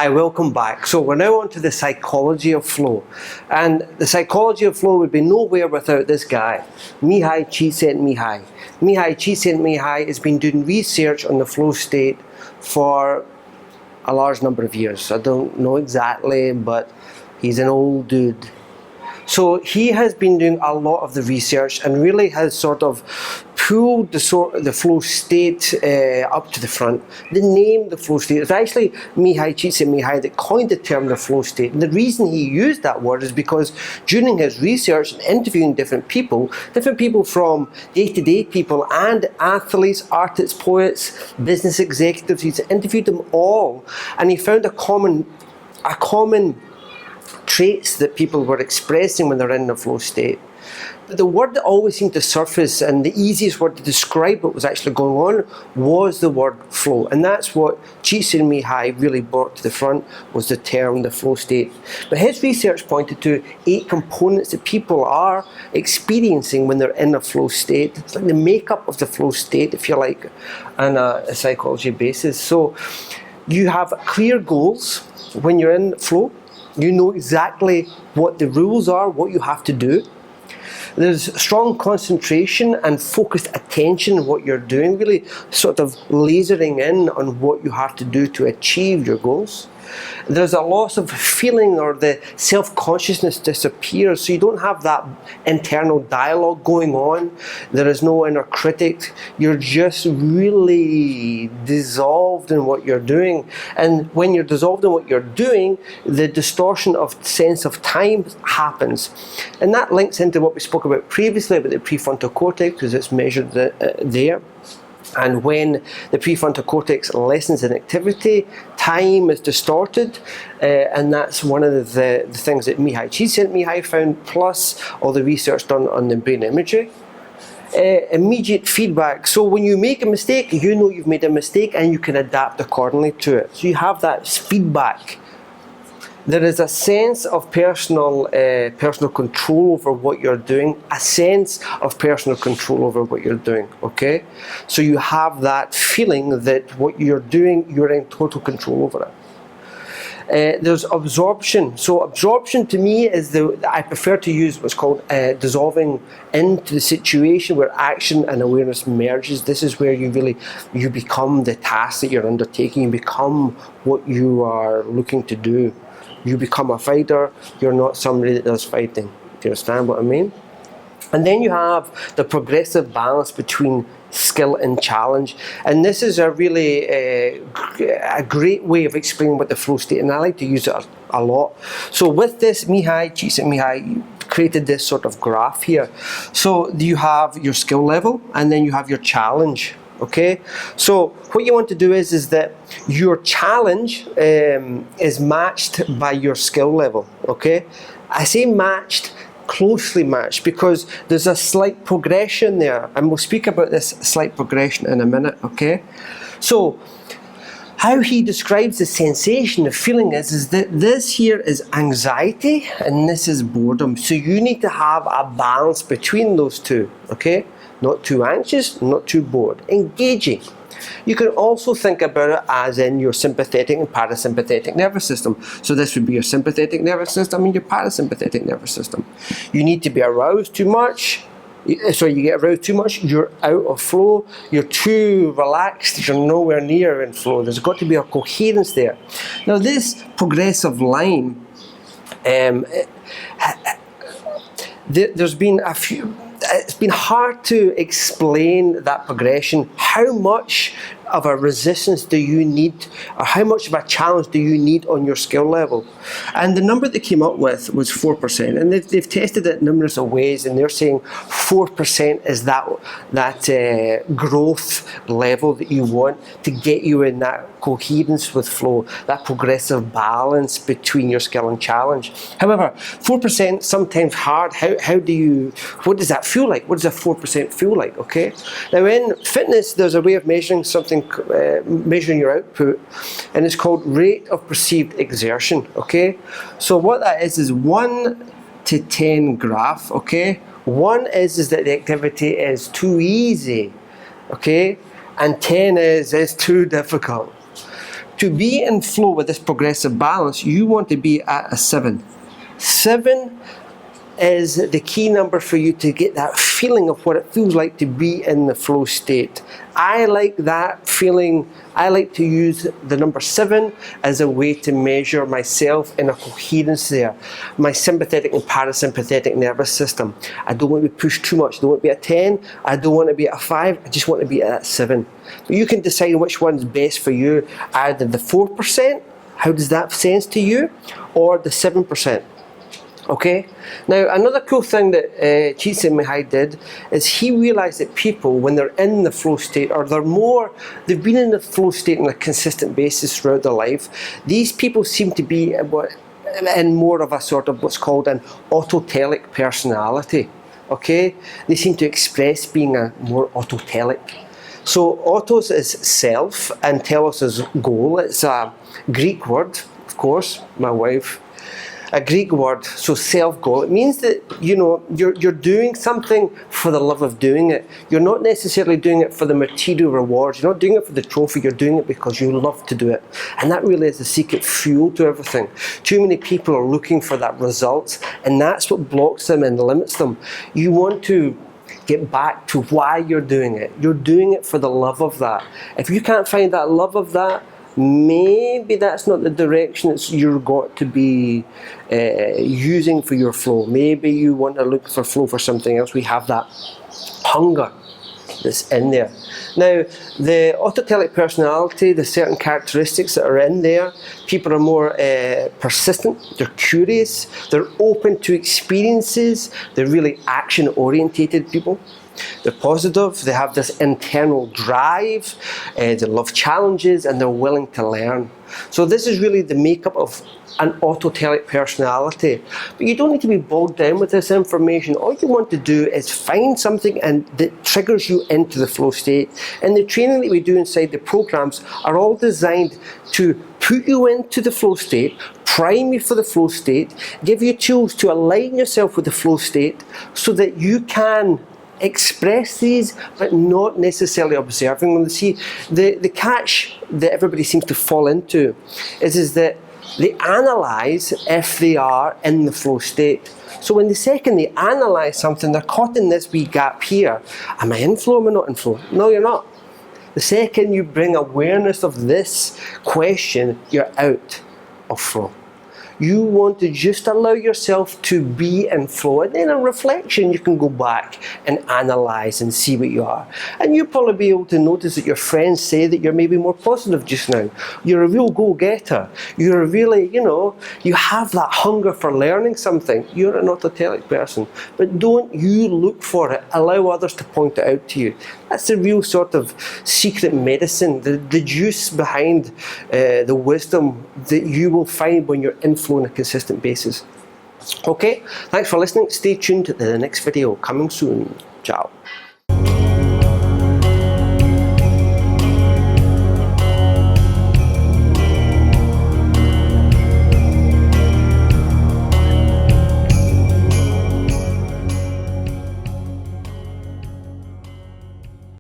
Hi, welcome back. So we're now on to the psychology of flow. And the psychology of flow would be nowhere without this guy, Mihaly Csikszentmihalyi. Mihaly Csikszentmihalyi has been doing research on the flow state for a large number of years. I don't know exactly, but he's an old dude. So he has been doing a lot of the research and really has sort of pulled the flow state up to the front. The name, the flow state, it's actually Mihaly Csikszentmihalyi that coined the term the flow state. And the reason he used that word is because during his research and interviewing different people from day-to-day people and athletes, artists, poets, business executives, he's interviewed them all, and he found a common traits that people were expressing when they're in the flow state. But the word that always seemed to surface, and the easiest word to describe what was actually going on, was the word flow. And that's what Csikszentmihalyi really brought to the front, was the term the flow state. But his research pointed to 8 components that people are experiencing when they're in a flow state. It's like the makeup of the flow state, if you like, on a psychology basis. So you have clear goals when you're in flow. You know exactly what the rules are, what you have to do. There's strong concentration and focused attention on what you're doing, really sort of lasering in on what you have to do to achieve your goals. There's a loss of feeling, or the self-consciousness disappears, so you don't have that internal dialogue going on. There is no inner critic. You're just really dissolved in what you're doing. And when you're dissolved in what you're doing, the distortion of sense of time happens. And that links into what we spoke about previously about the prefrontal cortex, because it's measured there. And when the prefrontal cortex lessens in activity, time is distorted, and that's one of the things that Mihaly Csikszentmihalyi found, plus all the research done on the brain imagery. Immediate feedback. So when you make a mistake, you know you've made a mistake and you can adapt accordingly to it. So you have that feedback. There is a sense of personal control over what you're doing, a sense of personal control over what you're doing, okay? So you have that feeling that what you're doing, you're in total control over it. There's absorption. So absorption to me is I prefer to use what's called dissolving into the situation where action and awareness merges. This is where you become the task that you're undertaking, you become what you are looking to do. You become a fighter, you're not somebody that does fighting. Do you understand what I mean? And then you have the progressive balance between skill and challenge. And this is a really a great way of explaining what the flow state, and I like to use it a lot. So with this, Mihaly Csikszentmihalyi created this sort of graph here. So you have your skill level, and then you have your challenge. Okay, so what you want to do is that your challenge is matched by your skill level. Okay, I say matched, closely matched, because there's a slight progression there, and we'll speak about this slight progression in a minute. Okay, so how he describes the sensation, the feeling is that this here is anxiety and this is boredom. So you need to have a balance between those two. Okay. Not too anxious, not too bored. Engaging. You can also think about it as in your sympathetic and parasympathetic nervous system. So this would be your sympathetic nervous system and your parasympathetic nervous system. You need to be aroused too much. So you get aroused too much, you're out of flow. You're too relaxed, you're nowhere near in flow. There's got to be a coherence there. Now this progressive line, there's been a few. It's been hard to explain that progression. How much of a resistance do you need, or how much of a challenge do you need on your skill level? And the number they came up with was 4%, and they've tested it numerous of ways, and they're saying 4% is that growth level that you want to get you in that coherence with flow, that progressive balance between your skill and challenge. However, 4% sometimes hard. What does that feel like? What does a 4% feel like? Okay. Now in fitness, there's a way of measuring something, measuring your output, and it's called rate of perceived exertion. Okay. So what that is 1 to 10 graph. Okay. 1 is that the activity is too easy. Okay. And 10 is too difficult. to be in flow with this progressive balance, you want to be at a 7. 7 is the key number for you to get that feeling of what it feels like to be in the flow state. I like that feeling. I like to use the number 7 as a way to measure myself in a coherence there. My sympathetic and parasympathetic nervous system. I don't want to be pushed too much. I don't want to be at 10. I don't want to be at a 5. I just want to be at 7. But you can decide which one's best for you. Either the 4%, how does that sense to you, or the 7%. Okay. Now, another cool thing that Csikszentmihalyi did is he realized that people, when they're in the flow state, or they've been in the flow state on a consistent basis throughout their life, these people seem to be in more of a sort of what's called an autotelic personality. Okay. They seem to express being a more autotelic. So, autos is self, and telos is goal. It's a Greek word, of course, my wife. A Greek word, so self-goal. It means that, you're doing something for the love of doing it. You're not necessarily doing it for the material rewards. You're not doing it for the trophy. You're doing it because you love to do it. And that really is the secret fuel to everything. Too many people are looking for that result, and that's what blocks them and limits them. You want to get back to why you're doing it. You're doing it for the love of that. If you can't find that love of that, maybe that's not the direction you've got to be using for your flow. Maybe you want to look for flow for something else. We have that hunger that's in there. Now, the autotelic personality, the certain characteristics that are in there, people are more persistent, they're curious, they're open to experiences, they're really action-orientated people. They're positive, they have this internal drive, they love challenges, and they're willing to learn. So this is really the makeup of an autotelic personality. But you don't need to be bogged down with this information. All you want to do is find something that triggers you into the flow state. And the training that we do inside the programs are all designed to put you into the flow state, prime you for the flow state, give you tools to align yourself with the flow state so that you can express these, but not necessarily observing them. See, the catch that everybody seems to fall into is that they analyze if they are in the flow state. So when the second they analyze something, they're caught in this wee gap here. Am I in flow? Am I not in flow? No, you're not. The second you bring awareness of this question, you're out of flow. You want to just allow yourself to be in flow, and then in reflection you can go back and analyse and see what you are. And you'll probably be able to notice that your friends say that you're maybe more positive just now. You're a real go-getter. You're really, you have that hunger for learning something. You're an autotelic person. But don't you look for it. Allow others to point it out to you. That's the real sort of secret medicine, the juice behind the wisdom that you will find when you're in flow on a consistent basis. Okay, thanks for listening. Stay tuned to the next video coming soon. Ciao.